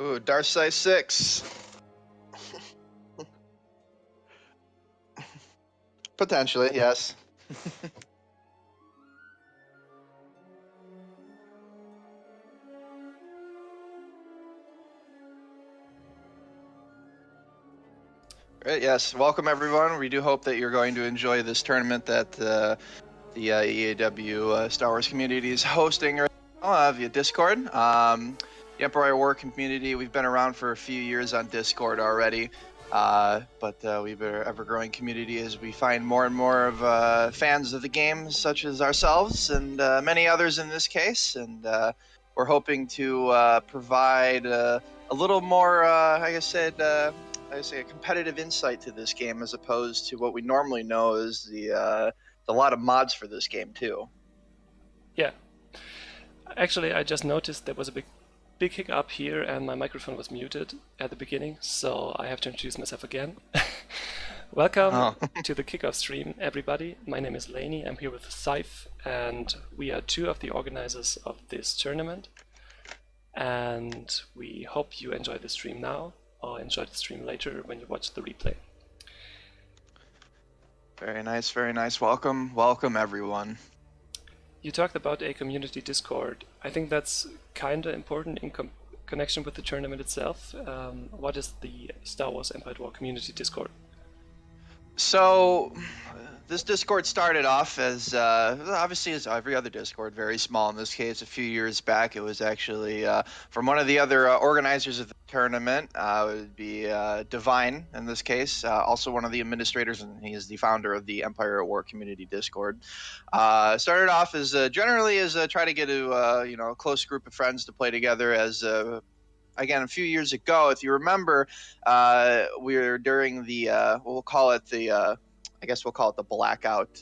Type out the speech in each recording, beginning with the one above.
Ooh, Darcy 6. Potentially, yes. Right, yes, welcome everyone. We do hope that you're going to enjoy this tournament that the EAW Star Wars community is hosting right now via Discord. The Empire War community, we've been around for a few years on Discord already, but we've an ever-growing community as we find more and more of fans of the game, such as ourselves and many others in this case, and we're hoping to provide a little more, like I said, I say a competitive insight to this game as opposed to what we normally know as the a lot of mods for this game too. Yeah. Actually, I just noticed there was a big hiccup here and my microphone was muted at the beginning, so I have to introduce myself again. Welcome to the Kickoff-Stream, everybody. My name is Laney. I'm here with Saif, and we are two of the organizers of this tournament. And we hope you enjoy the stream now, or enjoy the stream later when you watch the replay. Very nice, very nice. Welcome everyone. You talked about a community Discord. I think that's kind of important in connection with the tournament itself. What is the Star Wars Empire at War community Discord? So, this Discord started off as, obviously as every other Discord, very small in this case. A few years back, it was actually from one of the other organizers of the tournament. It would be Divine in this case, also one of the administrators, and he is the founder of the Empire at War community Discord. Started off as generally as try to get a close group of friends to play together as again, a few years ago, if you remember, we were during the we'll call it the I guess we'll call it the blackout.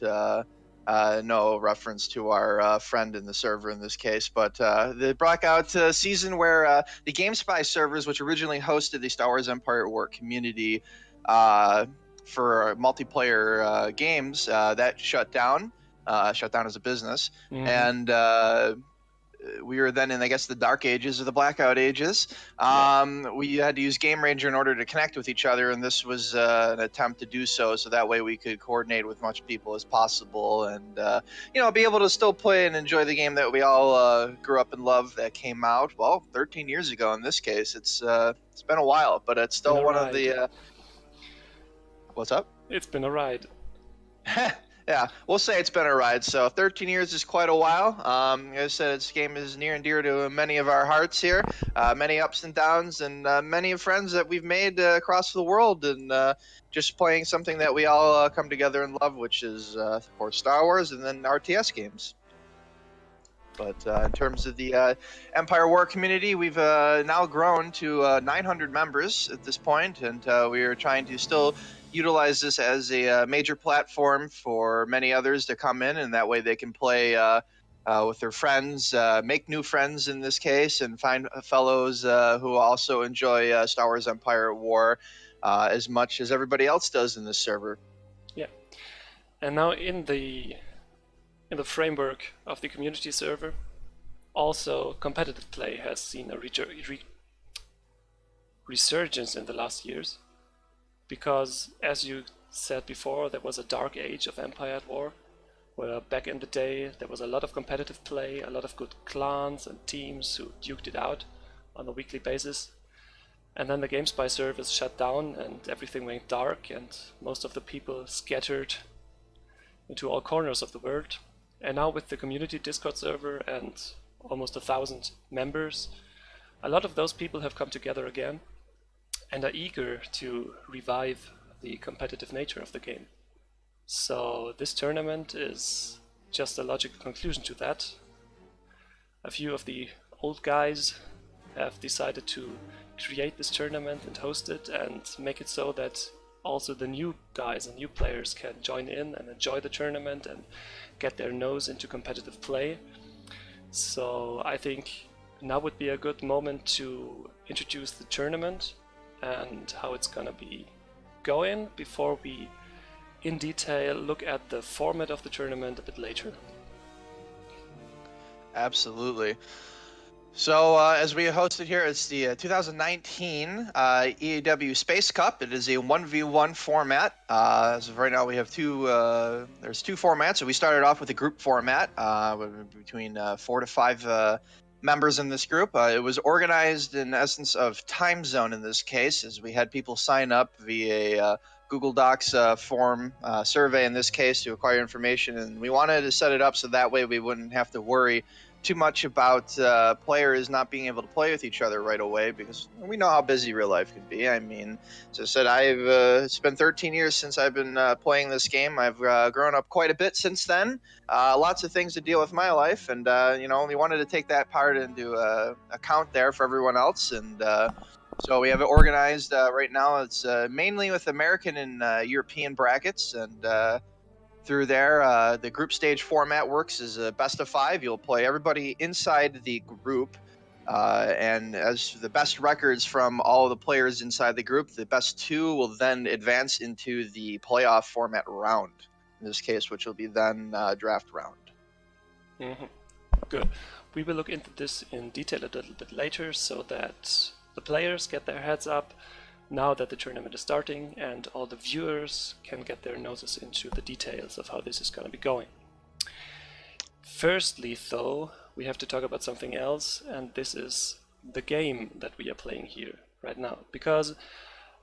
No reference to our friend in the server in this case, but the blackout season where the GameSpy servers, which originally hosted the Star Wars Empire at War community for multiplayer games, that shut down as a business, and we were then in, I guess, the dark ages or the blackout ages. We had to use Game Ranger in order to connect with each other, and this was an attempt to do so that way we could coordinate with as much people as possible and, be able to still play and enjoy the game that we all grew up and loved that came out, 13 years ago in this case. It's been a while, but it's still one of the... What's up? It's been a ride. Yeah, we'll say it's been a ride. So 13 years is quite a while. Like I said, this game is near and dear to many of our hearts here. Many ups and downs, and many friends that we've made across the world, and just playing something that we all come together and love, which is, of course, Star Wars and then RTS games. But in terms of the Empire War community, we've now grown to 900 members at this point, and we are trying to still utilize this as a major platform for many others to come in, and that way they can play with their friends, make new friends in this case, and find fellows who also enjoy Star Wars Empire at War as much as everybody else does in this server. Yeah, and now in the framework of the community server, also competitive play has seen a resurgence in the last years, because as you said before, there was a dark age of Empire at War, where back in the day there was a lot of competitive play, a lot of good clans and teams who duked it out on a weekly basis. And then the GameSpy service shut down and everything went dark, and most of the people scattered into all corners of the world. And now with the community Discord server and almost 1,000 members, a lot of those people have come together again and are eager to revive the competitive nature of the game. So this tournament is just a logical conclusion to that. A few of the old guys have decided to create this tournament and host it and make it so that also the new guys and new players can join in and enjoy the tournament and get their nose into competitive play. So I think now would be a good moment to introduce the tournament and how it's gonna be going before we in detail look at the format of the tournament a bit later. Absolutely. So, as we hosted here, it's the 2019 EaW Space Cup. It is a 1v1 format. As of right now, we have there's two formats. So we started off with a group format between 4 to 5 members in this group. It was organized in essence of time zone in this case, as we had people sign up via Google Docs form survey in this case to acquire information. And we wanted to set it up so that way we wouldn't have to worry too much about players not being able to play with each other right away, because we know how busy real life can be. I mean, as I said, it's been 13 years since I've been playing this game. I've grown up quite a bit since then. Lots of things to deal with in my life, and we wanted to take that part into account there for everyone else. And so we have it organized right now. It's mainly with American and European brackets, and through there. The group stage format works as a best of 5. You'll play everybody inside the group. And as the best records from all of the players inside the group, the best 2 will then advance into the playoff format round, in this case, which will be then draft round. Mm-hmm. Good. We will look into this in detail a little bit later so that the players get their heads up now that the tournament is starting, and all the viewers can get their noses into the details of how this is going to be going. Firstly, though, we have to talk about something else, and this is the game that we are playing here right now. Because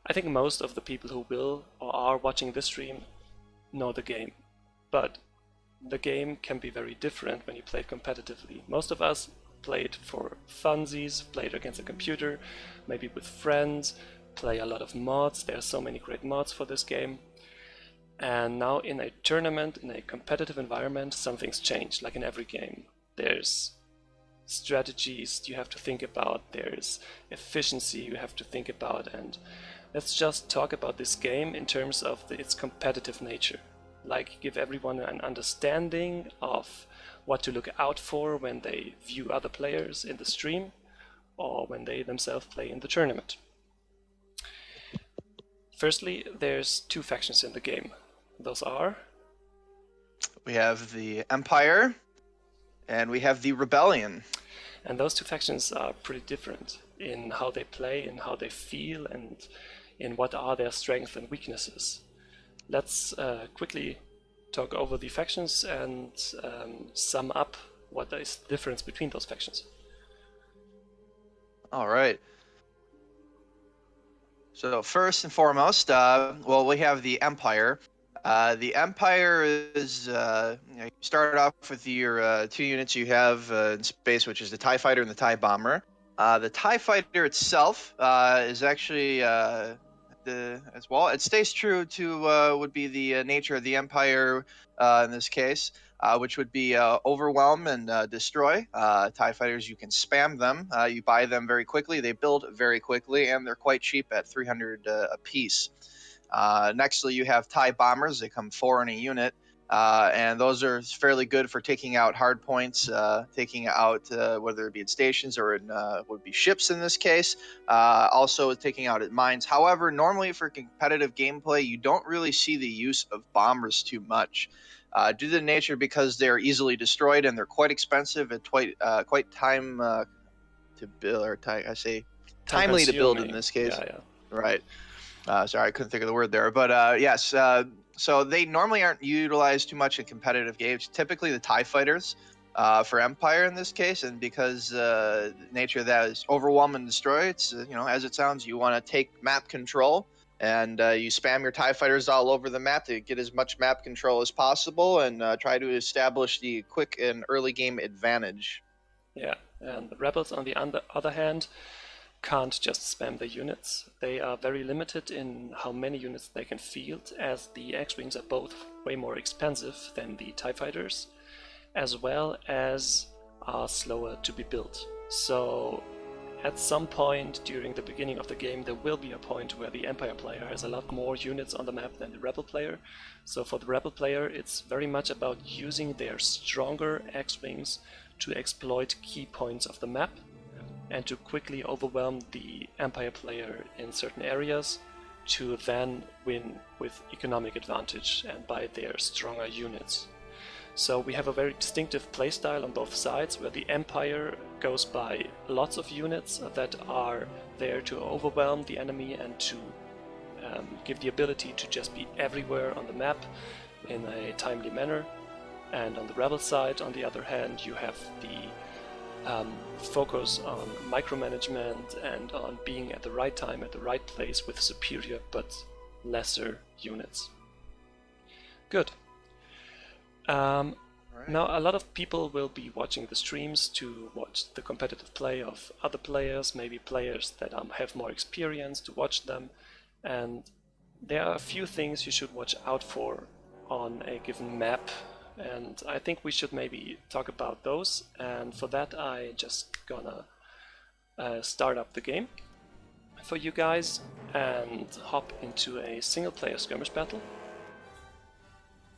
I think most of the people who will or are watching this stream know the game. But the game can be very different when you play it competitively. Most of us play it for funsies, play it against a computer, maybe with friends, play a lot of mods. There are so many great mods for this game. And now in a tournament, in a competitive environment, something's changed, like in every game. There's strategies you have to think about, there's efficiency you have to think about, and let's just talk about this game in terms of its competitive nature. Like, give everyone an understanding of what to look out for when they view other players in the stream or when they themselves play in the tournament. Firstly, there's 2 factions in the game. Those are? We have the Empire and we have the Rebellion. And those 2 factions are pretty different in how they play, in how they feel, and in what are their strengths and weaknesses. Let's quickly talk over the factions and sum up what is the difference between those factions. All right. So first and foremost, we have the Empire. The Empire is, you start off with your 2 units you have in space, which is the TIE Fighter and the TIE Bomber. The TIE Fighter itself is actually, as well, it stays true to would be the nature of the Empire in this case. Which would be overwhelm and destroy. TIE fighters, you can spam them. You buy them very quickly. They build very quickly, and they're quite cheap at 300 a piece. Nextly, you have TIE bombers. They come 4 in a unit, and those are fairly good for taking out hard points, taking out whether it be at stations or in would be ships in this case. Also taking out at mines. However, normally for competitive gameplay, you don't really see the use of bombers too much. Due to the nature, because they're easily destroyed and they're quite expensive and quite time to build, or timely to build in this case. Yeah. Right. Sorry, I couldn't think of the word there. But yes, so they normally aren't utilized too much in competitive games. Typically the TIE fighters for Empire in this case, and because the nature of that is overwhelm and destroy, it's, as it sounds, you want to take map control. And you spam your TIE fighters all over the map to get as much map control as possible and try to establish the quick and early game advantage. Yeah, and the Rebels, on the other hand, can't just spam their units. They are very limited in how many units they can field, as the X-Wings are both way more expensive than the TIE fighters, as well as are slower to be built. So at some point during the beginning of the game, there will be a point where the Empire player has a lot more units on the map than the Rebel player. So for the Rebel player, it's very much about using their stronger X-Wings to exploit key points of the map and to quickly overwhelm the Empire player in certain areas to then win with economic advantage and by their stronger units. So we have a very distinctive playstyle on both sides, where the Empire goes by lots of units that are there to overwhelm the enemy and to give the ability to just be everywhere on the map in a timely manner. And on the Rebel side, on the other hand, you have the focus on micromanagement and on being at the right time at the right place with superior but lesser units. Good. Now, a lot of people will be watching the streams to watch the competitive play of other players, maybe players that have more experience to watch them, and there are a few things you should watch out for on a given map, and I think we should maybe talk about those, and for that I just gonna start up the game for you guys and hop into a single player skirmish battle.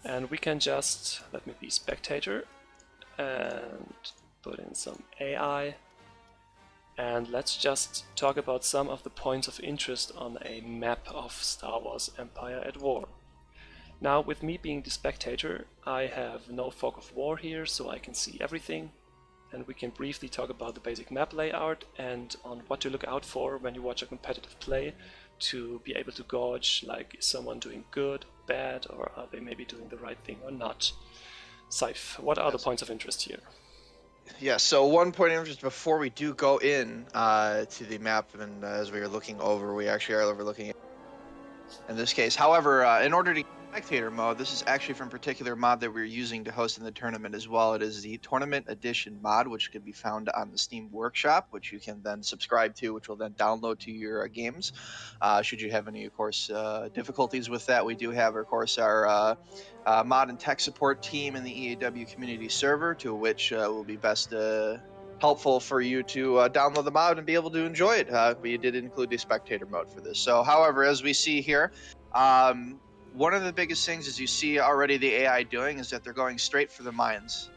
And we can just, let me be spectator, and put in some AI. And let's just talk about some of the points of interest on a map of Star Wars Empire at War. Now, with me being the spectator, I have no fog of war here, so I can see everything. And we can briefly talk about the basic map layout and on what to look out for when you watch a competitive play, to be able to gauge, like, is someone doing good, bad, or are they maybe doing the right thing or not? Saif, what are the points of interest here? Yeah, so one point of interest before we do go in to the map, and as we are looking over, we actually are overlooking it in this case. However, in order to spectator mode, this is actually from a particular mod that we're using to host in the tournament as well. It is the Tournament Edition mod, which can be found on the Steam Workshop, which you can then subscribe to, which will then download to your games. Should you have any, of course, difficulties with that, we do have, of course, our mod and tech support team in the EAW community server, to which will be best helpful for you to download the mod and be able to enjoy it. We did include the spectator mode for this. So, however, as we see here, one of the biggest things, as you see already the AI doing, is that they're going straight for the mines.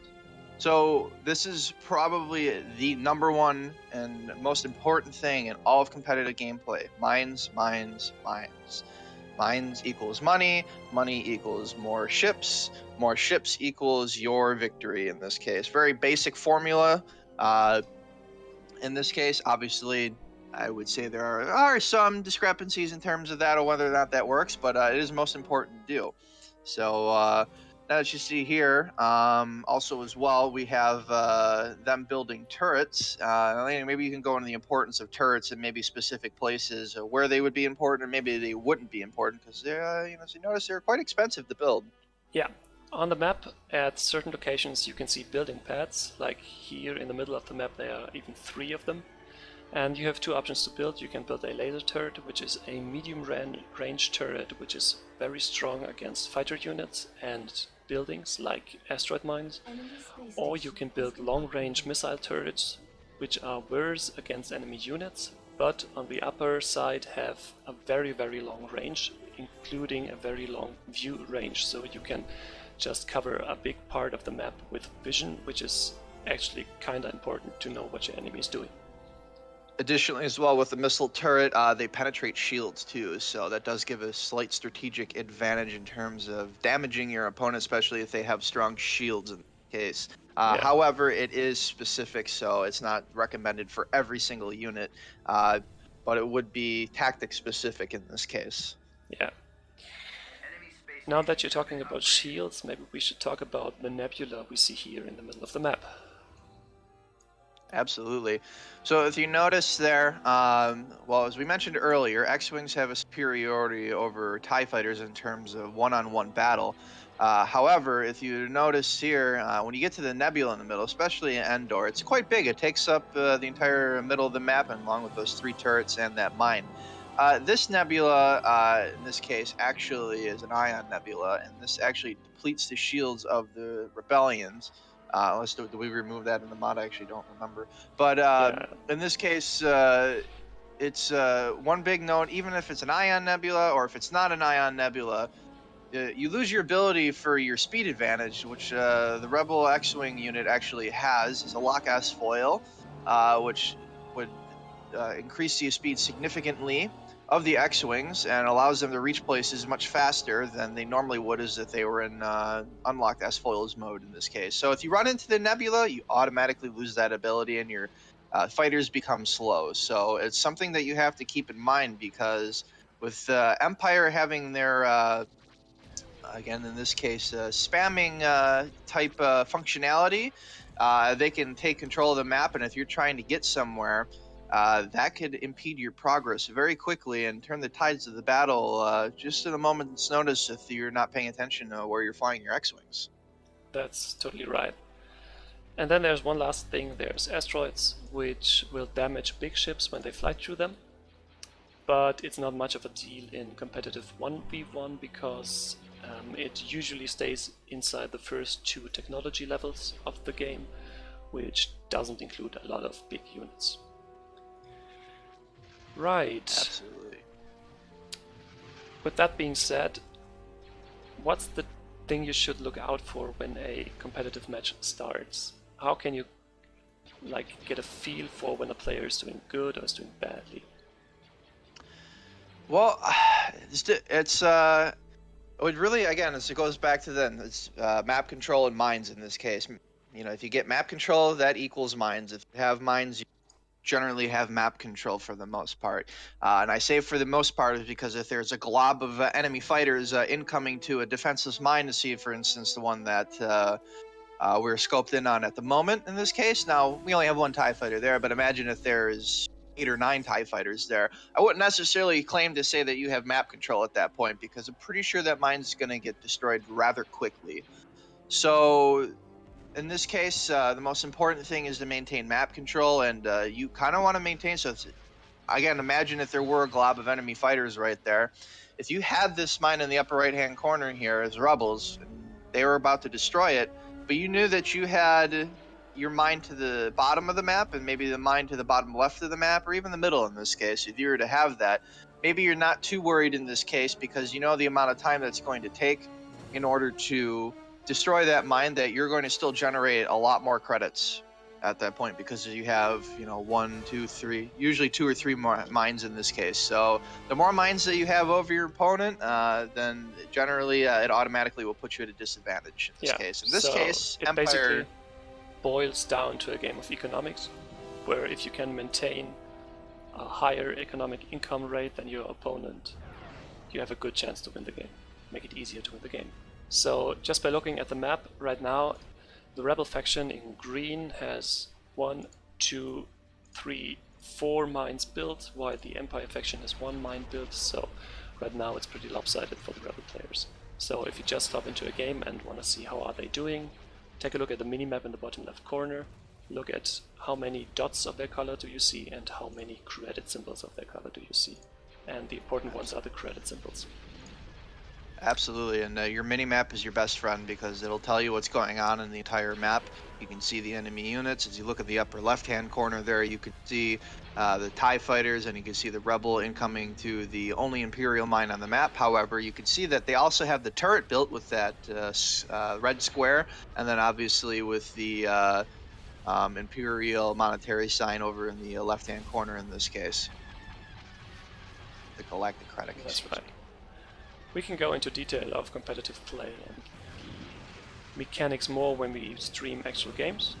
So this is probably the number one and most important thing in all of competitive gameplay. Mines, mines, mines. Mines equals money, money equals more ships equals your victory in this case. Very basic formula. In this case, obviously, I would say there are some discrepancies in terms of that or whether or not that works, but it is most important to do. So as you see here, also as well, we have them building turrets. Maybe you can go into the importance of turrets and maybe specific places where they would be important, or maybe they wouldn't be important, because they're, as you notice, they're quite expensive to build. Yeah, on the map, at certain locations you can see building pads, like here in the middle of the map there are even 3 of them. And you have 2 options to build. You can build a laser turret, which is a medium range turret, which is very strong against fighter units and buildings like asteroid mines. Or you can build long range missile turrets, which are worse against enemy units, but on the upper side have a very, very long range, including a very long view range. So you can just cover a big part of the map with vision, which is actually kinda important to know what your enemy is doing. Additionally, as well, with the missile turret, they penetrate shields too, so that does give a slight strategic advantage in terms of damaging your opponent, especially if they have strong shields in this case. Yeah. However, it is specific, so it's not recommended for every single unit, but it would be tactic specific in this case. Yeah. Now that you're talking about shields, maybe we should talk about the nebula we see here in the middle of the map. Absolutely. So if you notice there, well, as we mentioned earlier, X-Wings have a superiority over TIE fighters in terms of one-on-one battle. However, if you notice here, when you get to the nebula in the middle, especially in Endor, it's quite big. It takes up the entire middle of the map, and along with those 3 turrets and that mine. This nebula, in this case, actually is an ion nebula, and this actually depletes the shields of the rebellions. Unless do we remove that in the mod? I actually don't remember. But in this case, it's one big note. Even if it's an ion nebula or if it's not an ion nebula, you lose your ability for your speed advantage, which the Rebel X-Wing unit actually has. It's a lock-ass foil, which would increase your speed significantly. of the X-Wings and allows them to reach places much faster than they normally would as if they were in unlocked S-foils mode in this case. So if you run into the nebula, you automatically lose that ability and your fighters become slow. So it's something that you have to keep in mind because with Empire having their again in this case spamming type functionality, they can take control of the map, and if you're trying to get somewhere, that could impede your progress very quickly and turn the tides of the battle just at a moment's notice if you're not paying attention to where you're flying your X-Wings. That's totally right. And then there's one last thing. There's asteroids, which will damage big ships when they fly through them. But it's not much of a deal in competitive 1v1 because it usually stays inside the first 2 technology levels of the game, which doesn't include a lot of big units. Right. Absolutely. With that being said, what's the thing you should look out for when a competitive match starts? How can you get a feel for when a player is doing good or is doing badly? Well, it's it really, again, it goes back to then it's map control and mines in this case. You know, if you get map control, that equals mines. If you have mines, you generally have map control for the most part. And I say for the most part is because if there's a glob of enemy fighters incoming to a defenseless mine, to see, for instance, the one that we're scoped in on at the moment in this case. Now, we only have one TIE fighter there, but imagine if there's 8 or 9 TIE fighters there. I wouldn't necessarily claim to say that you have map control at that point because I'm pretty sure that mine's going to get destroyed rather quickly. So in this case, the most important thing is to maintain map control, and you kind of want to maintain. So, again, imagine if there were a glob of enemy fighters right there. If you had this mine in the upper right-hand corner here as rebels, and they were about to destroy it, but you knew that you had your mine to the bottom of the map and maybe the mine to the bottom left of the map, or even the middle in this case, if you were to have that, maybe you're not too worried in this case because you know the amount of time that's going to take in order to destroy that mine, that you're going to still generate a lot more credits at that point because you have, you know, 1, 2, 3, usually 2 or 3 more mines in this case. So the more mines that you have over your opponent, then generally it automatically will put you at a disadvantage in this case. In this case, it Empire basically boils down to a game of economics, where if you can maintain a higher economic income rate than your opponent, you have a good chance to win the game. Make it easier to win the game. So just by looking at the map right now, the Rebel faction in green has 1, 2, 3, 4 mines built, while the Empire faction has 1 mine built. So right now it's pretty lopsided for the Rebel players. So if you just hop into a game and want to see how are they doing, take a look at the minimap in the bottom left corner, look at how many dots of their color do you see and how many credit symbols of their color do you see. And the important ones are the credit symbols. Absolutely, and your mini-map is your best friend because it'll tell you what's going on in the entire map. You can see the enemy units. As you look at the upper left-hand corner there, you can see the TIE fighters, and you can see the Rebel incoming to the only Imperial mine on the map. However, you can see that they also have the turret built with that red square, and then obviously with the Imperial monetary sign over in the left-hand corner in this case. The Galactic. That's right. We can go into detail of competitive play and mechanics more when we stream actual games,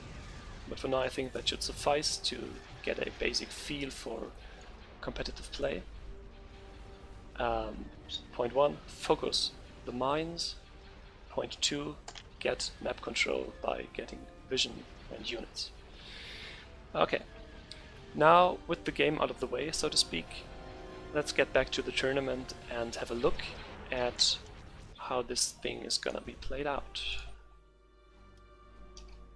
but for now I think that should suffice to get a basic feel for competitive play. Point 1, focus the mines. Point 2, get map control by getting vision and units. Okay, now with the game out of the way, so to speak, let's get back to the tournament and have a look at how this thing is gonna be played out.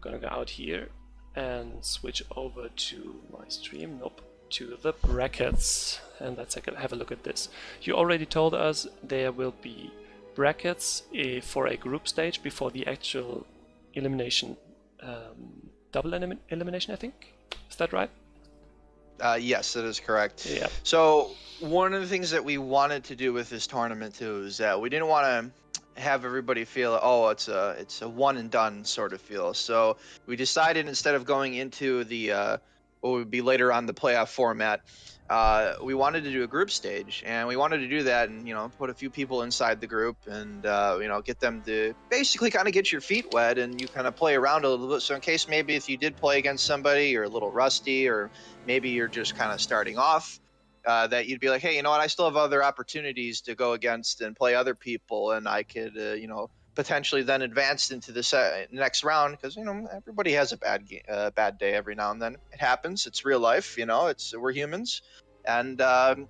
Gonna go out here and switch over to my stream, to the brackets, and let's have a look at this. You already told us there will be brackets for a group stage before the actual elimination, double elimination, I think. Is that right? Yes, that is correct. Yeah. So one of the things that we wanted to do with this tournament too is that we didn't want to have everybody feel, oh, it's a one and done sort of feel. So we decided instead of going into the what would be later on the playoff format, we wanted to do a group stage, and we wanted to do that and put a few people inside the group and get them to basically kind of get your feet wet, and you kind of play around a little bit. So in case maybe if you did play against somebody, you're a little rusty, or maybe you're just kind of starting off, that you'd be like, hey, you know what? I still have other opportunities to go against and play other people, and I could, potentially then advance into the next round, because everybody has a bad day every now and then. It happens. It's real life. We're humans, and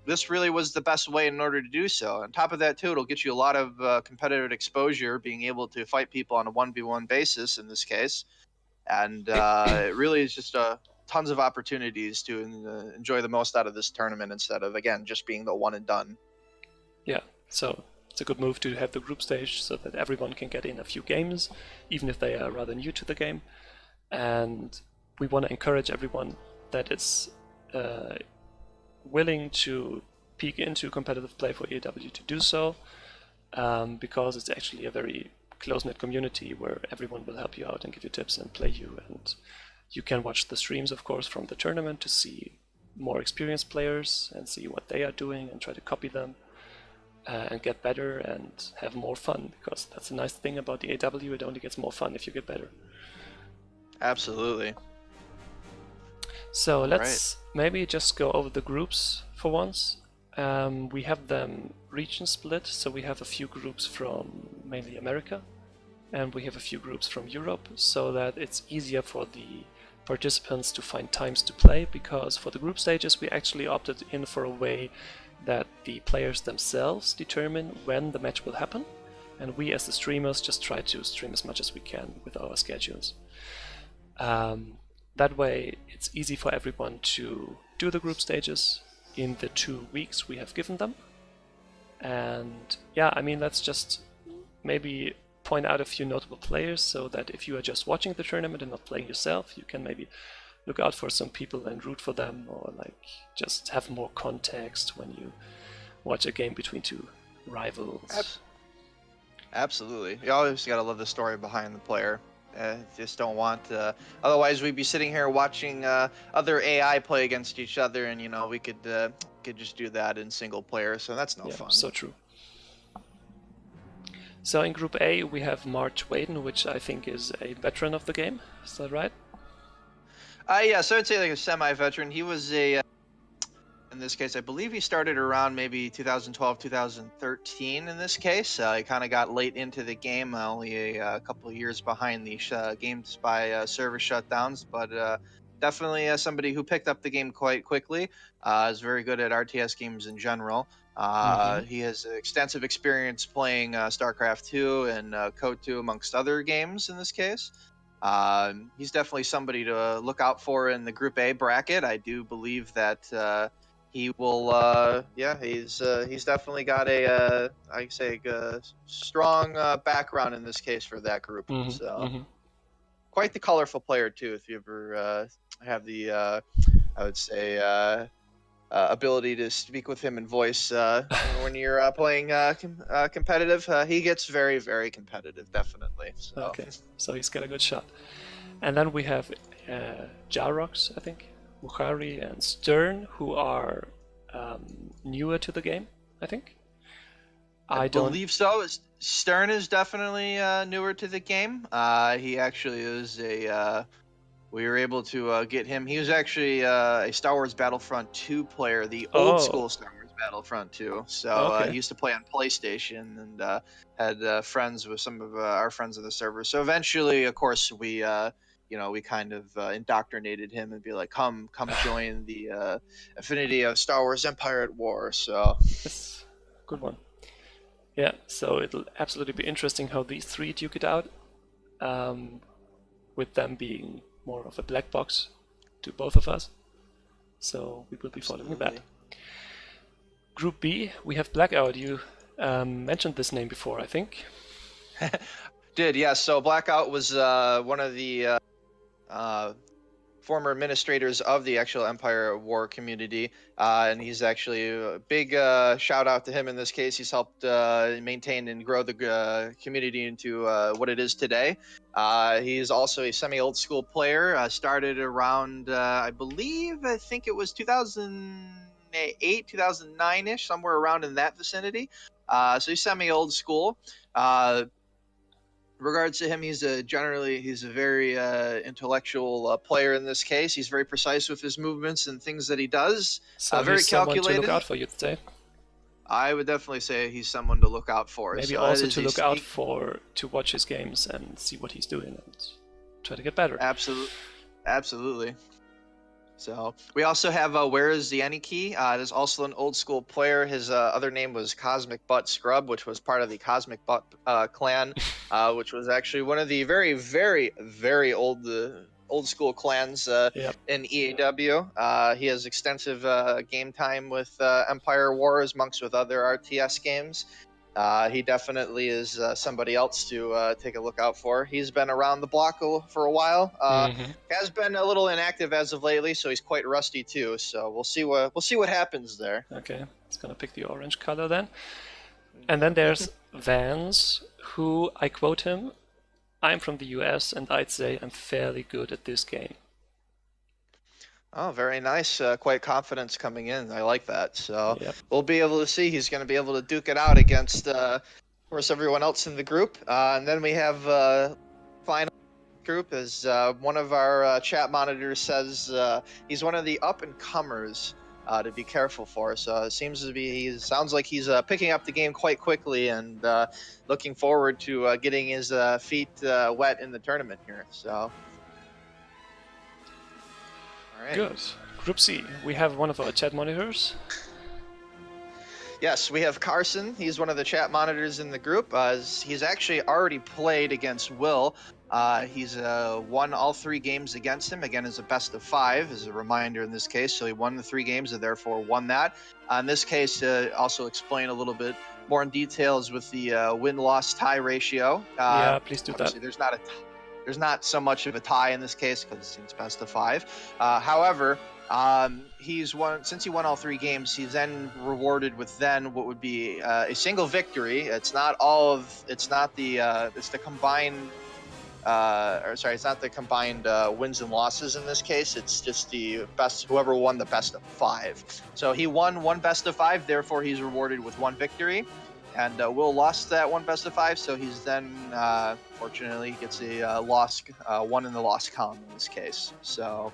this really was the best way in order to do so. On top of that, too, it'll get you a lot of competitive exposure, being able to fight people on a 1v1 basis in this case, and it really is just tons of opportunities to enjoy the most out of this tournament, instead of, again, just being the one and done. Yeah, so it's a good move to have the group stage so that everyone can get in a few games, even if they are rather new to the game. And we want to encourage everyone that is willing to peek into competitive play for EAW to do so, because it's actually a very close-knit community where everyone will help you out and give you tips and play you. And you can watch the streams, of course, from the tournament to see more experienced players and see what they are doing and try to copy them. And get better and have more fun, because that's a nice thing about the EAW. It only gets more fun if you get better. Absolutely. So let's maybe just go over the groups for once. We have them region split, so we have a few groups from mainly America, and we have a few groups from Europe, so that it's easier for the participants to find times to play, because for the group stages we actually opted in for a way that the players themselves determine when the match will happen, and we as the streamers just try to stream as much as we can with our schedules. That way it's easy for everyone to do the group stages in the 2 weeks we have given them. And yeah, I mean, let's just maybe point out a few notable players, so that if you are just watching the tournament and not playing yourself, you can maybe look out for some people and root for them, or like just have more context when you watch a game between two rivals. Absolutely. You always gotta love the story behind the player. Just don't want otherwise we'd be sitting here watching other AI play against each other, and we could just do that in single player, so that's no fun. So true. So in Group A we have March Waden, which I think is a veteran of the game. Is that right? Yeah, so I'd say like a semi-veteran. He was in this case, I believe he started around maybe 2012, 2013 in this case. He kind of got late into the game, only a couple of years behind the games by server shutdowns, but definitely somebody who picked up the game quite quickly. Is very good at RTS games in general. He has extensive experience playing StarCraft 2 and Code 2 amongst other games in this case. He's definitely somebody to look out for in the Group A bracket. I do believe that he will. He's definitely got a strong background in this case for that group. Quite the colorful player too. If you ever have the, I would say, ability to speak with him in voice when you're playing competitive, he gets very, very competitive, definitely. So. Okay, so he's got a good shot. And then we have Jarox, I think, Bukhari and Stern, who are newer to the game, I think. I believe so. Stern is definitely newer to the game. He actually is we were able to get him. He was actually a Star Wars Battlefront 2 player, the old school Star Wars Battlefront 2. So he used to play on PlayStation and had friends with some of our friends in the server. So eventually, of course, we kind of indoctrinated him and be like, come join the affinity of Star Wars Empire at War. So that's a good one. Yeah, so it'll absolutely be interesting how these three duke it out, with them being more of a black box to both of us. So we will be following that. Group B, we have Blackout. You mentioned this name before, I think. Did, yeah. So Blackout was one of the former administrators of the actual Empire War community, and he's actually a big shout out to him in this case. He's helped maintain and grow the community into what it is today. He's also a semi-old school player. Started around, I think it was 2008, 2009-ish, somewhere around in that vicinity. So he's semi-old school. Regards to him, he's a very intellectual player in this case. He's very precise with his movements and things that he does. So Very he's someone to calculated. look out for, you'd say? I would definitely say he's someone to look out for. Maybe So also to look out for, to watch his games and see what he's doing and try to get better. Absolutely. So we also have Where is the Any Key? There's also an old school player. His other name was Cosmic Butt Scrub, which was part of the Cosmic Butt clan, which was actually one of the very, very, very old school clans in EAW. He has extensive game time with Empire Wars, amongst with other RTS games. He definitely is somebody else to take a look out for. He's been around the block for a while. Has been a little inactive as of lately, so he's quite rusty too. So we'll see what happens there. Okay, it's gonna pick the orange color then. And then there's Vance, who, I quote him, "I'm from the US and I'd say I'm fairly good at this game." Oh, very nice. Quite confidence coming in. I like that. So Yep. we'll be able to see. He's going to be able to duke it out against, of course, everyone else in the group. And then we have final group, as one of our chat monitors says, he's one of the up-and-comers to be careful for. So it sounds like he's picking up the game quite quickly and looking forward to getting his feet wet in the tournament here. So. Right. Good. Group C, we have one of our chat monitors. Yes, we have Carson. He's one of the chat monitors in the group. He's actually already played against Will. He's won all 3 games against him, again as a best of 5, as a reminder in this case. So he won the 3 games and therefore won that. In this case, also explain a little bit more in details with the win-loss tie ratio. Yeah, please do that. There's not so much of a tie in this case because it's best of 5. However, since he won all 3 games, he's then rewarded with what would be a single victory. It's not the combined wins and losses in this case. It's just the best, whoever won the best of 5. So he won 1 best of 5, therefore he's rewarded with 1 victory. And Will lost that 1 best of 5, so he's then, fortunately, gets a loss, 1 in the loss column in this case. So,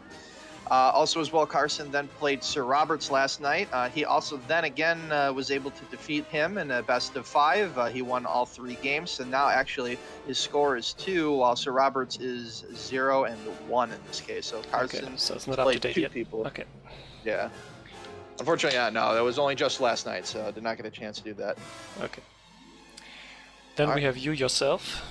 also as well, Carson then played Sir Roberts last night. He also then again was able to defeat him in a best of 5. He won all 3 games, so now actually his score is 2, while Sir Roberts is 0 and 1 in this case. So Carson so it's not up to date 2 yet. people. Okay. Yeah. Unfortunately, no, that was only just last night, so I did not get a chance to do that. Okay. Then we have you yourself.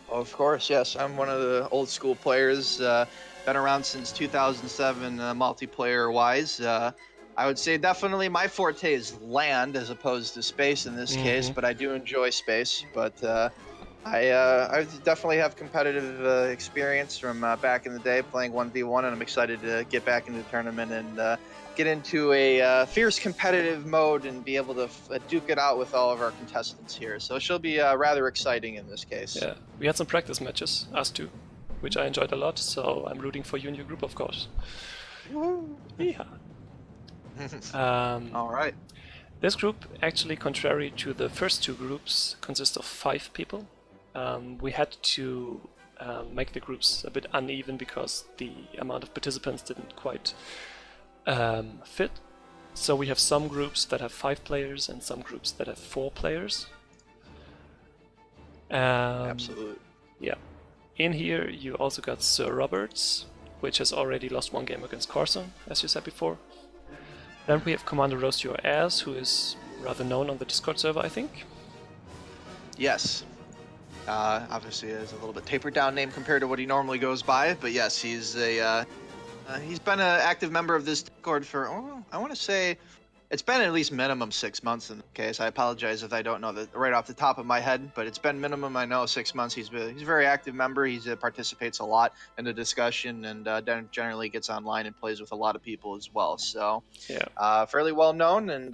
Of course, yes. I'm one of the old school players. Been around since 2007, multiplayer-wise. I would say definitely my forte is land as opposed to space in this case, but I do enjoy space. But I definitely have competitive experience from back in the day playing 1v1, and I'm excited to get back into the tournament and get into a fierce competitive mode and be able to duke it out with all of our contestants here. So it should be rather exciting in this case. Yeah, we had some practice matches, us two, which I enjoyed a lot, so I'm rooting for you and your group, of course. Yeah. All right. This group, actually, contrary to the first 2 groups, consists of 5 people. We had to make the groups a bit uneven because the amount of participants didn't quite fit. So we have some groups that have 5 players and some groups that have 4 players. Absolutely. Yeah. In here you also got Sir Roberts, which has already lost 1 game against Carson, as you said before. Then we have Commander Roast Your Ass, who is rather known on the Discord server, I think. Yes. Obviously, is a little bit tapered down name compared to what he normally goes by, but yes, he's been an active member of this Discord for, I want to say, It's been at least minimum 6 months in the case. I apologize if I don't know that right off the top of my head, but it's been minimum, I know, 6 months. He's a very active member. He participates a lot in the discussion and generally gets online and plays with a lot of people as well. So Yeah. fairly well known, and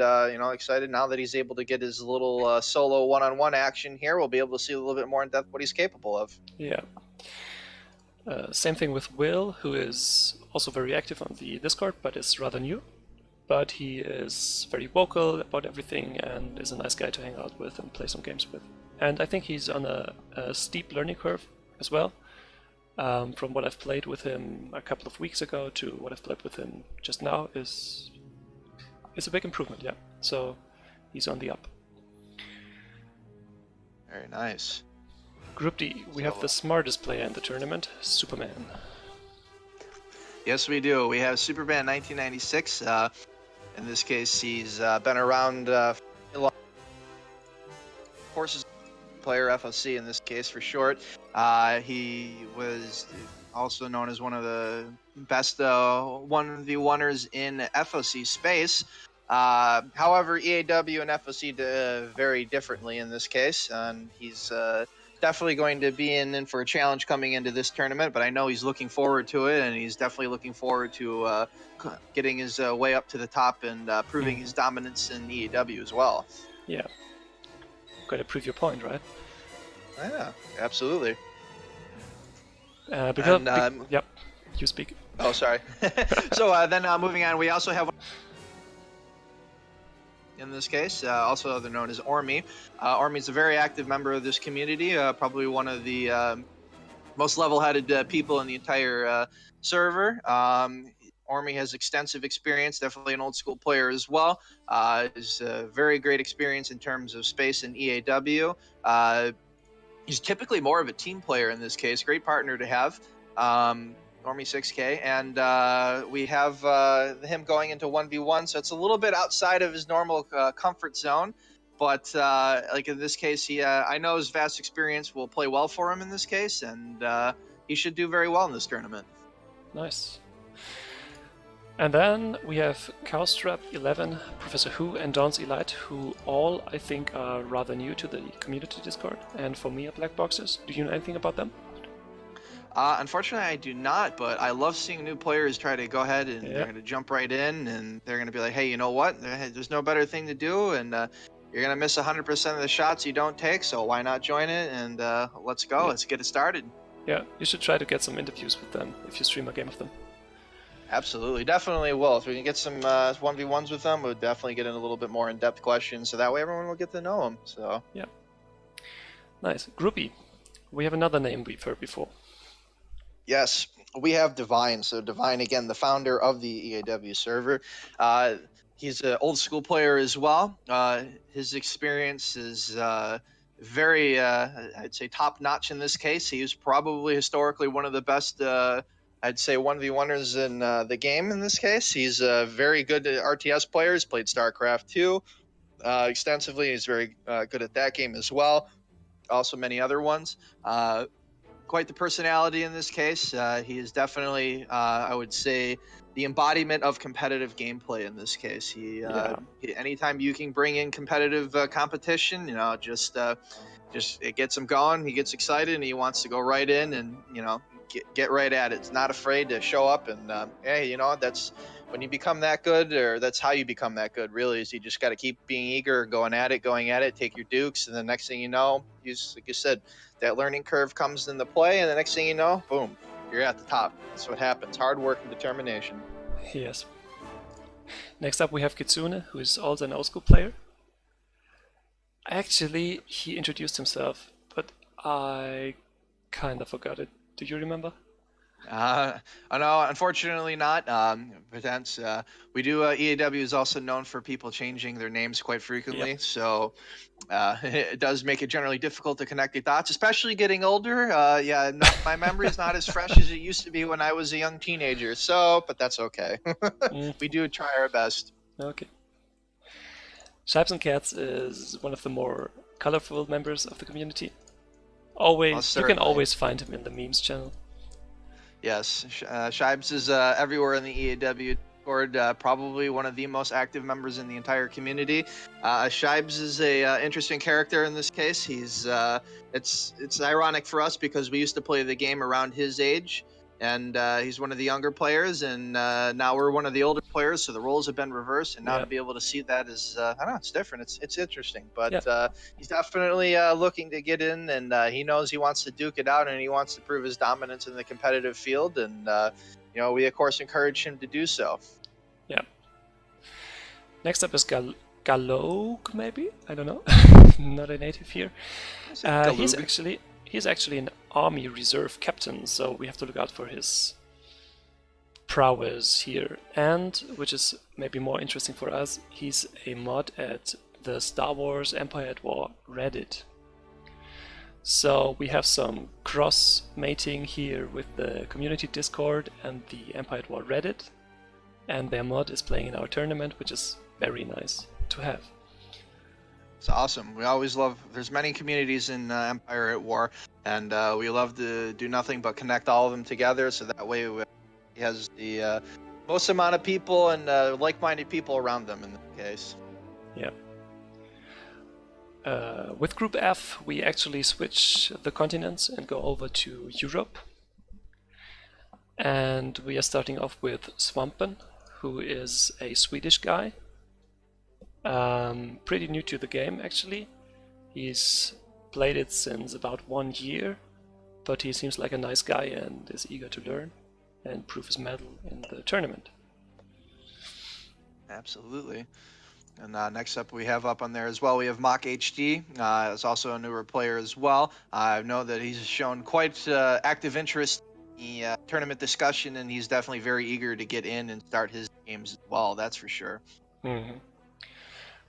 excited now that he's able to get his little solo one-on-one action here. We'll be able to see a little bit more in depth what he's capable of. Yeah. Same thing with Will, who is also very active on the Discord, but is rather new. But he is very vocal about everything and is a nice guy to hang out with and play some games with. And I think he's on a steep learning curve as well. From what I've played with him a couple of weeks ago to what I've played with him just now is a big improvement, yeah. So he's on the up. Very nice. Group D, we have the smartest player in the tournament, Superman. Yes, we do. We have Superman 1996. In this case, he's been around Forces player, FOC in this case for short. He was also known as one of the best 1v1ers in FOC space. However, EAW and FOC very differently in this case, and he's definitely going to be in for a challenge coming into this tournament, but I know he's looking forward to it, and he's definitely looking forward to getting his way up to the top and proving his dominance in EAW as well. Yeah. Gotta prove your point, right? Yeah, absolutely. Yep, you speak. Oh, sorry. So then moving on, we also have in this case, also known as Ormy. Ormy is a very active member of this community, probably one of the most level-headed people in the entire server. Ormy has extensive experience, definitely an old-school player as well. Is a very great experience in terms of space and EAW. He's typically more of a team player in this case, great partner to have. Ormy 6K, and we have him going into 1v1, so it's a little bit outside of his normal comfort zone, but like in this case, I know his vast experience will play well for him in this case, and he should do very well in this tournament. Nice. And then we have Cowstrap11, Professor Who, and Dawn's Elite, who all, I think, are rather new to the community Discord, and for me are black boxes. Do you know anything about them? Unfortunately, I do not, but I love seeing new players try to go ahead and they're going to jump right in, and they're going to be like, hey, you know what? There's no better thing to do, and you're going to miss 100% of the shots you don't take, so why not join it, and let's go. Let's get it started. Yeah, you should try to get some interviews with them if you stream a game of them. Absolutely, definitely will. If we can get some 1v1s with them, we'll definitely get in a little bit more in-depth questions, so that way everyone will get to know them. So yeah, nice. Groupie, we have another name we've heard before. Yes, we have Divine. So Divine, again, the founder of the EAW server. He's an old school player as well. His experience is very, I'd say, top notch in this case. He was probably historically one of the best, I'd say, 1v1ers in the game in this case. He's a very good RTS player. He's played StarCraft 2 extensively. He's very good at that game as well. Also many other ones. Quite the personality in this case. He is definitely, I would say, the embodiment of competitive gameplay in this case. Anytime you can bring in competitive competition, just it gets him going. He gets excited and he wants to go right in and get right at it. He's not afraid to show up and hey, that's when you become that good, or that's how you become that good. Really, is you just got to keep being eager, going at it, take your dukes, and the next thing you know, like you said, that learning curve comes into play, and the next thing you know, boom, you're at the top. That's what happens. Hard work and determination. Yes. Next up, we have Kitsune, who is also an old school player. Actually, he introduced himself, but I kind of forgot it. Do you remember? No, unfortunately not. Pretends we do. EAW is also known for people changing their names quite frequently, so it does make it generally difficult to connect the dots, especially getting older. My memory is not as fresh as it used to be when I was a young teenager. So, but that's okay. We do try our best. Okay. Shipes and Cats is one of the more colorful members of the community. You can always find him in the memes channel. Yes, Shibes is everywhere in the EAW Discord, probably one of the most active members in the entire community. Shibes is a interesting character in this case. It's ironic for us because we used to play the game around his age, and he's one of the younger players, and now we're one of the older players. So the roles have been reversed, and now to be able to see that is, I don't know, it's different. It's interesting, but he's definitely looking to get in, and he knows he wants to duke it out, and he wants to prove his dominance in the competitive field, and we of course encourage him to do so. Yeah. Next up is Galog, maybe? I don't know. Not a native here. He's actually an army reserve captain, so we have to look out for his prowess here. And, which is maybe more interesting for us, he's a mod at the Star Wars Empire at War Reddit. So we have some cross mating here with the community Discord and the Empire at War Reddit, and their mod is playing in our tournament, which is very nice to have. It's awesome. We always love, there's many communities in Empire at War, and we love to do nothing but connect all of them together, so that way he has the most amount of people and like-minded people around them in this case. Yeah. With Group F, we actually switch the continents and go over to Europe. And we are starting off with Swampen, who is a Swedish guy. Pretty new to the game, actually. He's played it since about 1 year, but he seems like a nice guy and is eager to learn and prove his mettle in the tournament. Absolutely. And next up we have up on there as well, we have Mock HD. Is also a newer player as well. I know that he's shown quite active interest in the tournament discussion, and he's definitely very eager to get in and start his games as well, that's for sure. Mm-hmm.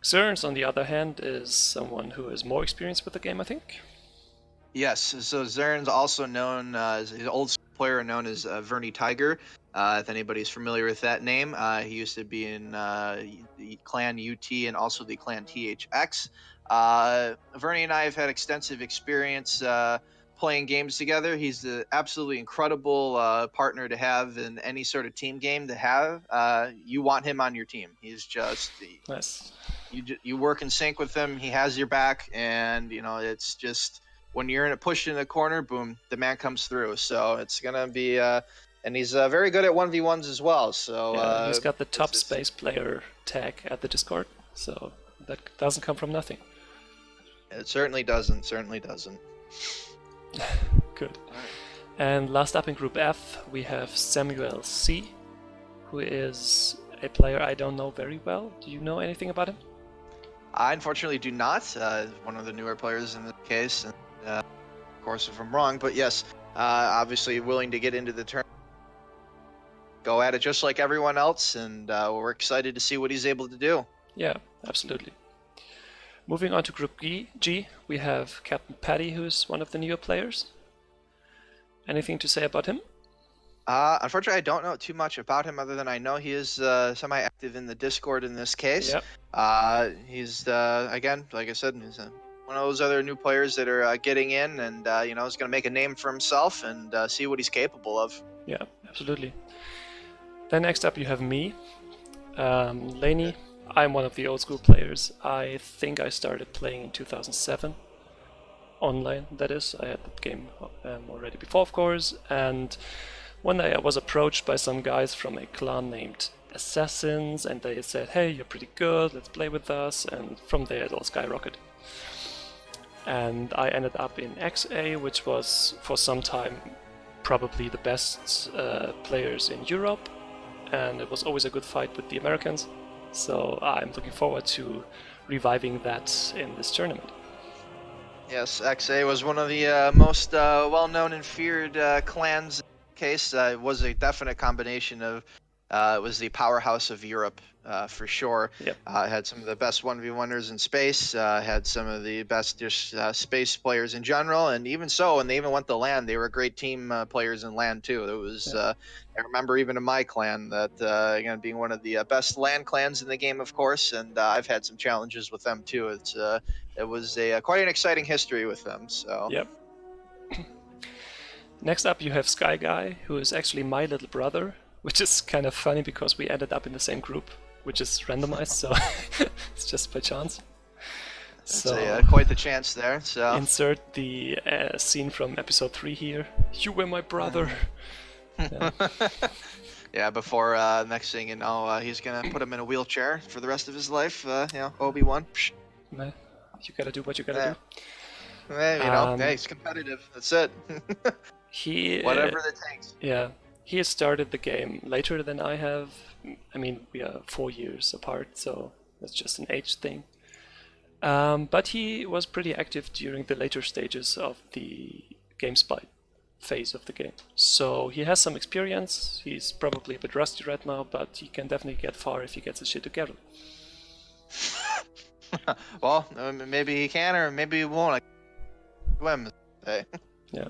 Zerns, on the other hand, is someone who is more experienced with the game, I think. Yes, so Zern's also known as an old school player known as Vernie Tiger. If anybody's familiar with that name, he used to be in the clan UT and also the clan THX. Vernie and I have had extensive experience playing games together. He's an absolutely incredible partner to have in any sort of team game to have. You want him on your team. He's just nice. You work in sync with him. He has your back, and it's just when you're in a push in the corner, boom, the man comes through. So it's gonna be, and he's very good at 1v1s as well. So he's got the top space player tag at the Discord, so that doesn't come from nothing. It certainly doesn't. Certainly doesn't. Good. And last up in Group F, we have Samuel C, who is a player I don't know very well. Do you know anything about him? I unfortunately do not. One of the newer players in this case, and of course if I'm wrong, but yes, obviously willing to get into the tournament, go at it just like everyone else, and we're excited to see what he's able to do. Yeah, absolutely. Moving on to Group G, we have Captain Paddy, who's one of the newer players. Anything to say about him? Unfortunately, I don't know too much about him other than I know he is semi-active in the Discord in this case. Yep. He's, again, like I said, he's one of those other new players that are getting in and, is going to make a name for himself and see what he's capable of. Yeah, absolutely. Then next up you have me, Laney. I'm one of the old school players. I think I started playing in 2007. Online, that is. I had the game already before, of course, and one day I was approached by some guys from a clan named Assassins, and they said, hey, you're pretty good, let's play with us, and from there it all skyrocketed. And I ended up in XA, which was for some time probably the best players in Europe, and it was always a good fight with the Americans, so I'm looking forward to reviving that in this tournament. Yes, XA was one of the most well-known and feared clans. Case it was a definite combination of it was the powerhouse of Europe for sure. Yep. Had some of the best 1v1ers in space, had some of the best just space players in general, and even so, when they even went to LAN, they were great team players in LAN too. It was I remember even in my clan that again being one of the best LAN clans in the game, of course, and I've had some challenges with them too. It was quite an exciting history with them. So. Yep. Next up you have Sky Guy, who is actually my little brother. which is kind of funny because we ended up in the same group, which is randomized, so it's just by chance. So quite the chance there. So insert the scene from episode 3 here. You were my brother. Yeah. Yeah, before next thing you know, he's gonna put him in a wheelchair for the rest of his life. Obi-Wan. You gotta do what you gotta do. Hey, he's competitive. That's it. Whatever it takes. Yeah, he has started the game later than I have. I mean, we are 4 years apart, so that's just an age thing. But he was pretty active during the later stages of the GameSpy phase of the game. So he has some experience. He's probably a bit rusty right now, but he can definitely get far if he gets his shit together. Well, maybe he can, or maybe he won't. Yeah.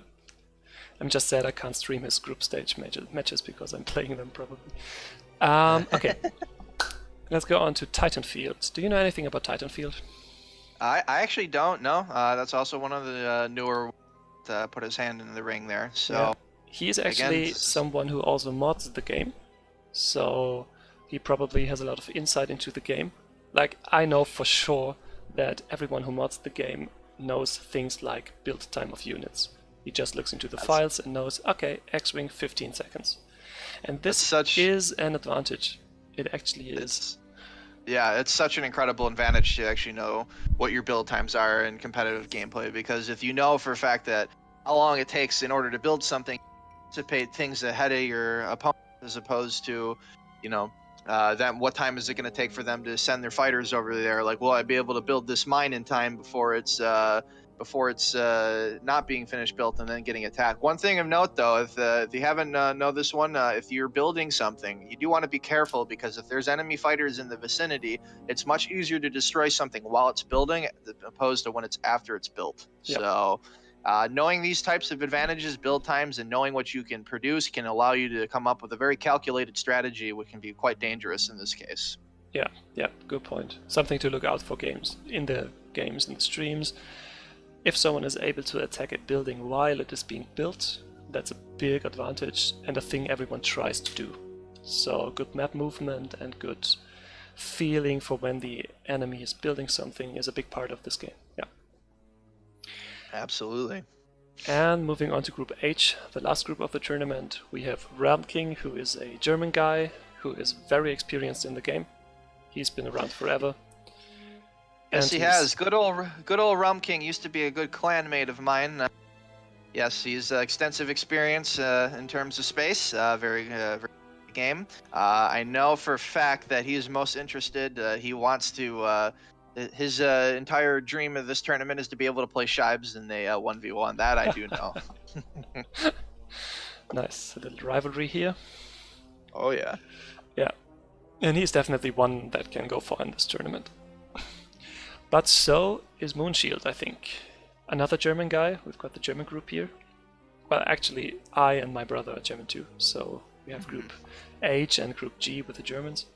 I'm just sad I can't stream his group stage matches because I'm playing them probably. Okay. Let's go on to Titanfield. Do you know anything about Titanfield? I actually don't know. That's also one of the newer put his hand in the ring there. So yeah. He's actually someone who also mods the game. So he probably has a lot of insight into the game. Like, I know for sure that everyone who mods the game knows things like build time of units. He just looks into the files and knows, okay, X-Wing 15 seconds. And this is an advantage. It actually is. It's such an incredible advantage to actually know what your build times are in competitive gameplay, because if you know for a fact that how long it takes in order to build something, anticipate things ahead of your opponent as opposed to, then what time is it going to take for them to send their fighters over there? Like, will I be able to build this mine in time before it's not being finished built and then getting attacked? One thing of note, though, if you haven't know this one, if you're building something, you do want to be careful, because if there's enemy fighters in the vicinity, it's much easier to destroy something while it's building opposed to when it's after it's built. Yep. So knowing these types of advantages, build times, and knowing what you can produce can allow you to come up with a very calculated strategy, which can be quite dangerous in this case. Yeah, good point. Something to look out for in the streams. If someone is able to attack a building while it is being built, that's a big advantage and a thing everyone tries to do. So good map movement and good feeling for when the enemy is building something is a big part of this game. Yeah. Absolutely. And moving on to Group H, the last group of the tournament, we have Realm King, who is a German guy who is very experienced in the game. He's been around forever. Yes, he has. Good old Realm King used to be a good clanmate of mine. Yes, he's extensive experience in terms of space. Very game. I know for a fact that he is most interested. He wants to. His entire dream of this tournament is to be able to play Shibes in a 1v1. That I do know. Nice, a little rivalry here. Oh yeah. Yeah, and he's definitely one that can go far in this tournament. But so is Moonshield, I think. Another German guy. We've got the German group here. Well, actually, I and my brother are German too. So we have Group H and Group G with the Germans.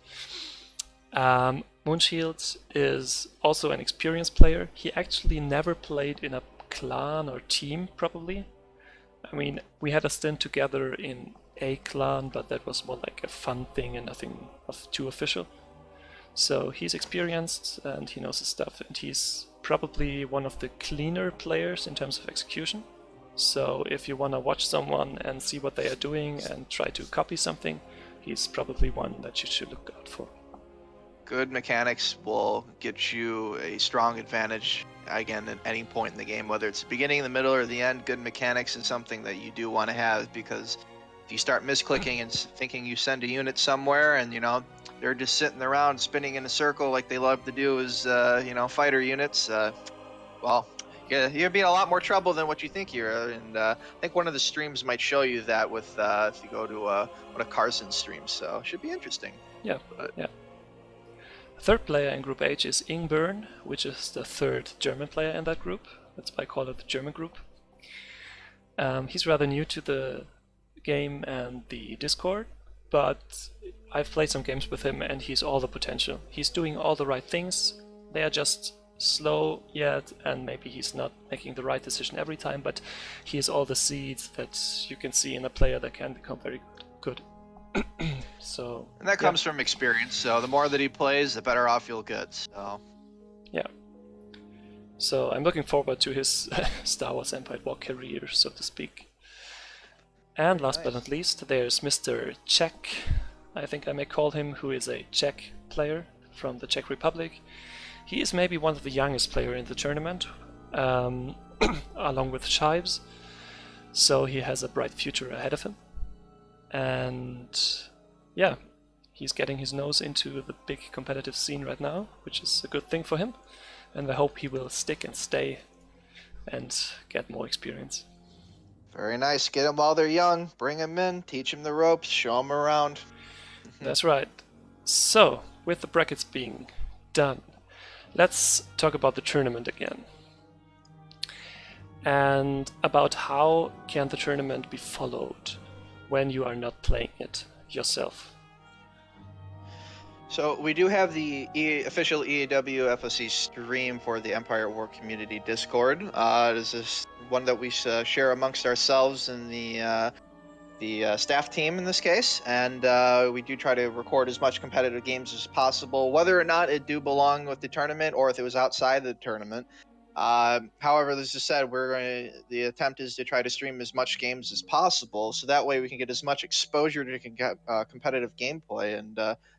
Moonshield is also an experienced player. He actually never played in a clan or team, probably. I mean, we had a stint together in a clan, but that was more like a fun thing and nothing too official. So he's experienced and he knows his stuff, and he's probably one of the cleaner players in terms of execution. So if you want to watch someone and see what they are doing and try to copy something, he's probably one that you should look out for. Good mechanics will get you a strong advantage, again, at any point in the game, whether it's the beginning, the middle, or the end. Good mechanics is something that you do want to have, because if you start misclicking and thinking you send a unit somewhere and, they're just sitting around spinning in a circle like they love to do as, fighter units, well, you'll be in a lot more trouble than what you think you're. And I think one of the streams might show you that with if you go to one of Carson's streams. So it should be interesting. Yeah. Third player in Group H is Ingburn, which is the third German player in that group. That's why I call it the German group. He's rather new to the game and the Discord, but I've played some games with him and he's all the potential. He's doing all the right things. They are just slow yet, and maybe he's not making the right decision every time, but he has all the seeds that you can see in a player that can become very good. So And that yeah, comes from experience. So the more that he plays, the better off you'll get. So yeah. So I'm looking forward to his Star Wars Empire at War career, so to speak. And very last but nice. not least, there's Mr. Czech, I think I may call him, who is a Czech player from the Czech Republic. He is maybe one of the youngest player in the tournament, um, along with Shives, so he has a bright future ahead of him. And yeah, he's getting his nose into the big competitive scene right now, which is a good thing for him. And I hope he will stick and stay and get more experience. Very nice. Get them while they're young. Bring them in. Teach them the ropes. Show them around. That's right. So, with the brackets being done, let's talk about the tournament again. And about how can the tournament be followed when you are not playing it yourself. So we do have the official EAW FOC stream for the Empire at War Community Discord. This is one that we share amongst ourselves and the staff team in this case, and we do try to record as much competitive games as possible, whether or not it do belong with the tournament or if it was outside the tournament. However, as I said, the attempt is to try to stream as much games as possible, so that way we can get as much exposure to competitive gameplay, and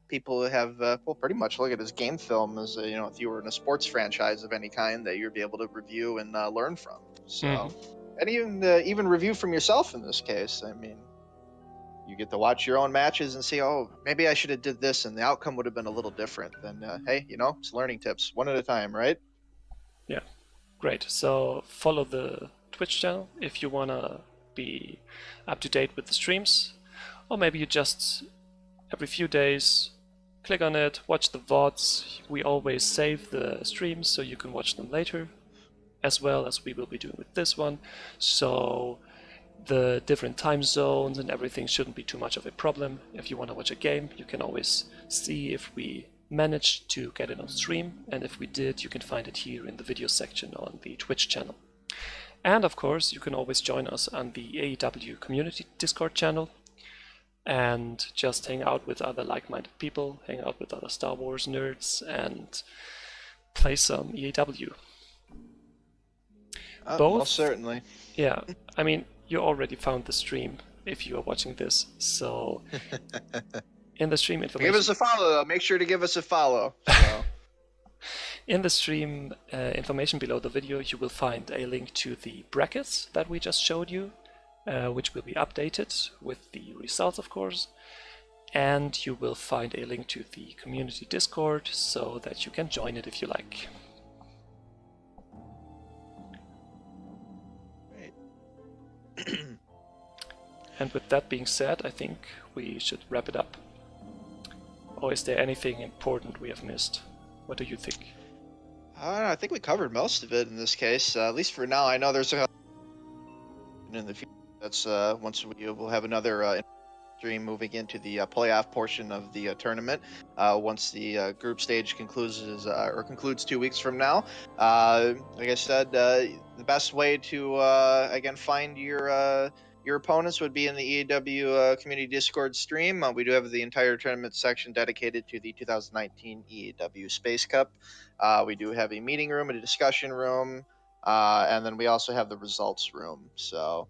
people have well, pretty much look at as game film as if you were in a sports franchise of any kind that you'd be able to review and learn from. So, and even review from yourself in this case. I mean, you get to watch your own matches and see, oh, maybe I should have did this, and the outcome would have been a little different. Then, hey, it's learning tips, one at a time, right? Yeah, great. So follow the Twitch channel if you wanna be up to date with the streams, or maybe you just every few days click on it, watch the VODs. We always save the streams so you can watch them later, as well as we will be doing with this one. So the different time zones and everything shouldn't be too much of a problem. If you want to watch a game, you can always see if we managed to get it on stream, and if we did, you can find it here in the video section on the Twitch channel. And of course, you can always join us on the EaW community Discord channel and just hang out with other like-minded people, hang out with other Star Wars nerds, and play some EAW. Most certainly. Yeah, I mean, you already found the stream if you are watching this, so in the stream information... Give us a follow, though. Make sure to give us a follow. So. In the stream information below the video, you will find a link to the brackets that we just showed you, which will be updated with the results, of course. And you will find a link to the community Discord so that you can join it if you like. And with that being said, I think we should wrap it up. Or is there anything important we have missed? What do you think? I think we covered most of it in this case, at least for now. I know there's a in the future. That's once we will have another stream moving into the playoff portion of the tournament. Once the group stage concludes 2 weeks from now. Like I said, the best way to again find your opponents would be in the EAW community Discord stream. We do have the entire tournament section dedicated to the 2019 EaW Space Cup. We do have a meeting room and a discussion room, and then we also have the results room. So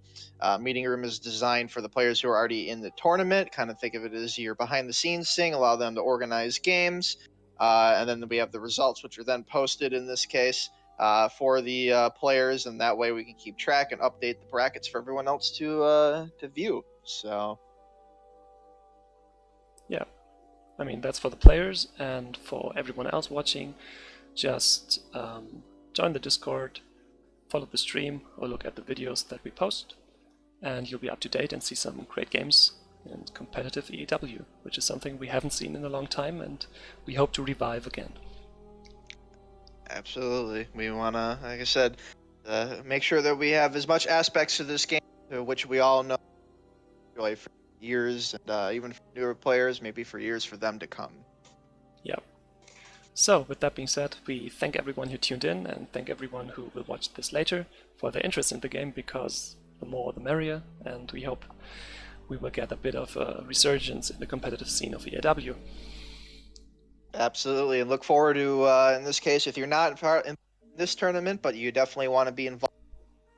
meeting room is designed for the players who are already in the tournament. Kind of think of it as your behind the scenes thing, allow them to organize games. And then we have the results, which are then posted in this case for the players, and that way we can keep track and update the brackets for everyone else to view. So yeah, I mean, that's for the players, and for everyone else watching, just join the Discord, follow the stream, or look at the videos that we post, and you'll be up to date and see some great games in competitive EAW, which is something we haven't seen in a long time, and we hope to revive again. absolutely, we want to, like I said, make sure that we have as much aspects to this game, which we all know really for years, and even for newer players, maybe for years for them to come. Yeah. So, with that being said, we thank everyone who tuned in and thank everyone who will watch this later for their interest in the game, because the more the merrier, and we hope we will get a bit of a resurgence in the competitive scene of EAW. Absolutely, and look forward to, in this case, if you're not part in this tournament, but you definitely want to be involved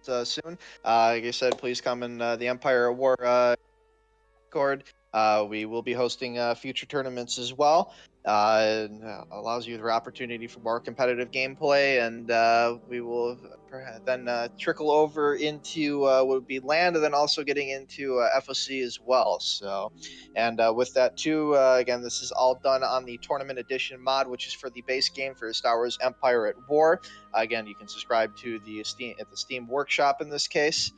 soon, like I said, please come in the Empire at War Discord. We will be hosting future tournaments as well. Allows you the opportunity for more competitive gameplay, and we will then trickle over into what would be land, and then also getting into FOC as well. So, and with that too, again, this is all done on the Tournament Edition mod, which is for the base game for Star Wars Empire at War. Again, you can subscribe to the Steam Workshop in this case.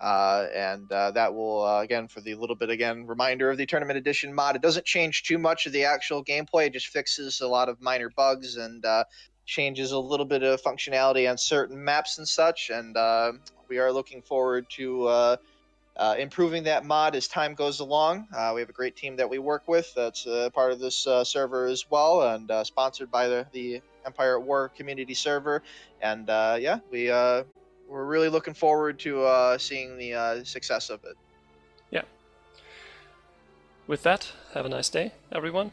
And that will again, for the little bit again reminder of the Tournament Edition mod, it doesn't change too much of the actual gameplay. It just fixes a lot of minor bugs and changes a little bit of functionality on certain maps and such. And we are looking forward to improving that mod as time goes along. We have a great team that we work with that's part of this server as well, and sponsored by the Empire at War community server. And yeah, we're really looking forward to seeing the success of it. Yeah. With that, have a nice day, everyone.